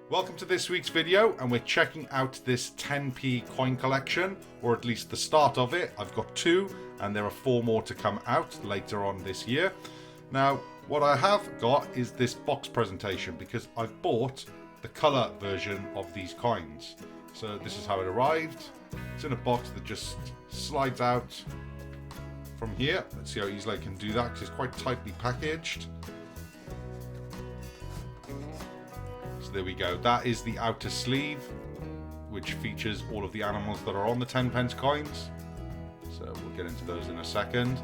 Welcome to this week's video, and we're checking out this 10p coin collection, or at least the start of it. I've got 2 and there are 4 more to come out later on this year. Now what I have got is this box presentation because I've bought the colour version of these coins. So this is how it arrived. It's in a box that just slides out from here. Let's see how easily I can do that because it's quite tightly packaged. So there we go, that is the outer sleeve, which features all of the animals that are on the 10p coins. So we'll get into those in a second.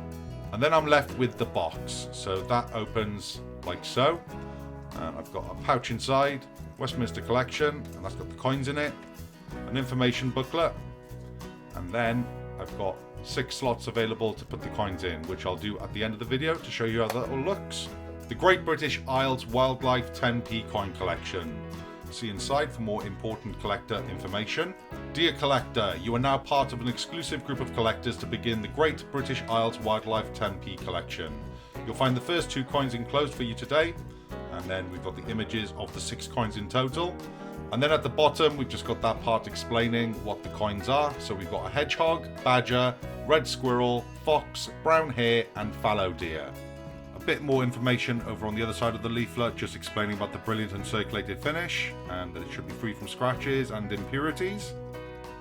And then I'm left with the box. So that opens like so. I've got a pouch inside, Westminster collection, and that's got the coins in it, an information booklet, and then I've got 6 slots available to put the coins in, which I'll do at the end of the video to show you how that all looks. The Great British Isles Wildlife 10p coin collection. See inside for more important collector information. Dear collector, you are now part of an exclusive group of collectors to begin the Great British Isles Wildlife 10p collection. You'll find the first 2 coins enclosed for you today, and then we've got the images of the 6 coins in total. And then at the bottom we've just got that part explaining what the coins are. So we've got a hedgehog, badger, red squirrel, fox, brown hare and fallow deer. A bit more information over on the other side of the leaflet, just explaining about the brilliant uncirculated finish and that it should be free from scratches and impurities.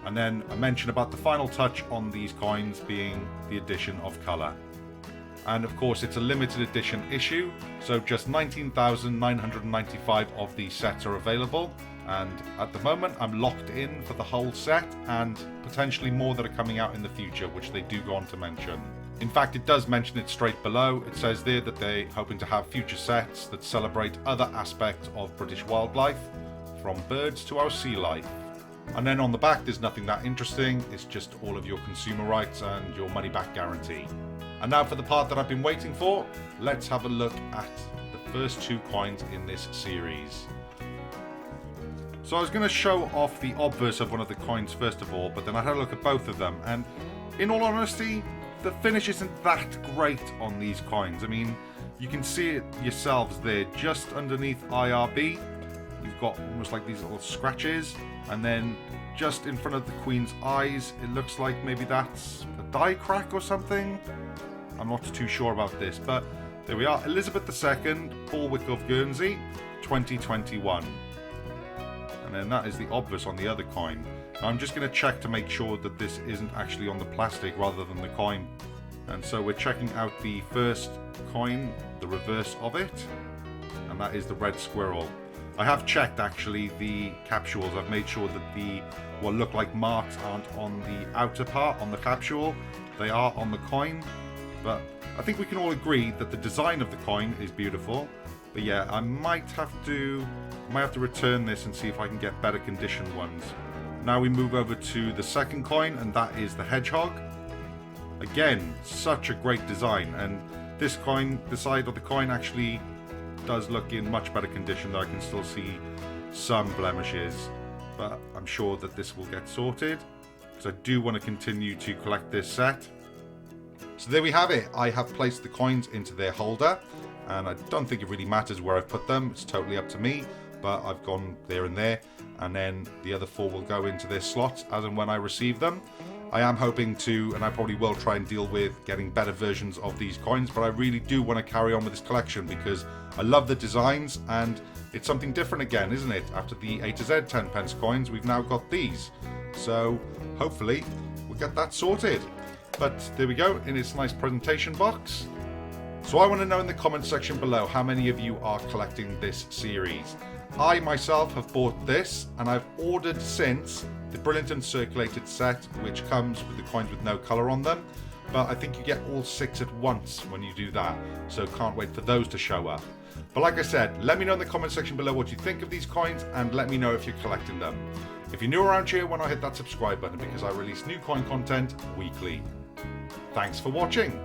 And then a mention about the final touch on these coins being the addition of colour. And of course it's a limited edition issue, so just 19,995 of these sets are available. And at the moment I'm locked in for the whole set and potentially more that are coming out in the future, which they do go on to mention. In fact, it does mention it straight below. It says there that they're hoping to have future sets that celebrate other aspects of British wildlife, from birds to our sea life. And then on the back there's nothing that interesting, it's just all of your consumer rights and your money back guarantee. And now for the part that I've been waiting for, let's have a look at the first 2 coins in this series. So I was going to show off the obverse of one of the coins first of all, but then I had a look at both of them, and in all honesty, the finish isn't that great on these coins. I mean, you can see it yourselves there, just underneath IRB, you've got almost like these little scratches, and then just in front of the Queen's eyes, it looks like maybe that's a die crack or something. I'm not too sure about this, but there we are. Elizabeth II, Borwick of Guernsey, 2021. And then that is the obverse on the other coin. Now I'm just going to check to make sure that this isn't actually on the plastic rather than the coin. And so we're checking out the first coin, the reverse of it, and that is the red squirrel. I have checked actually the capsules. I've made sure that the what look like marks aren't on the outer part on the capsule. They are on the coin, but I think we can all agree that the design of the coin is beautiful. But yeah, I might have to return this and see if I can get better conditioned ones. Now we move over to the second coin, and that is the hedgehog. Again, such a great design, and this coin, the side of the coin actually does look in much better condition, though I can still see some blemishes. But I'm sure that this will get sorted, because I do want to continue to collect this set. So there we have it. I have placed the coins into their holder, and I don't think it really matters where I've put them. It's totally up to me, but I've gone there and there, and then the other 4 will go into their slots as and when I receive them. I am hoping to, and I probably will try and deal with getting better versions of these coins, but I really do want to carry on with this collection because I love the designs and it's something different again, isn't it? After the A to Z 10p coins, we've now got these. So hopefully we'll get that sorted. But there we go, in its nice presentation box. So I want to know in the comment section below how many of you are collecting this series. I myself have bought this, and I've ordered since the brilliant uncirculated set, which comes with the coins with no colour on them, but I think you get all 6 at once when you do that, so can't wait for those to show up. But like I said, let me know in the comment section below what you think of these coins, and let me know if you're collecting them. If you're new around here, why not hit that subscribe button, because I release new coin content weekly. Thanks for watching.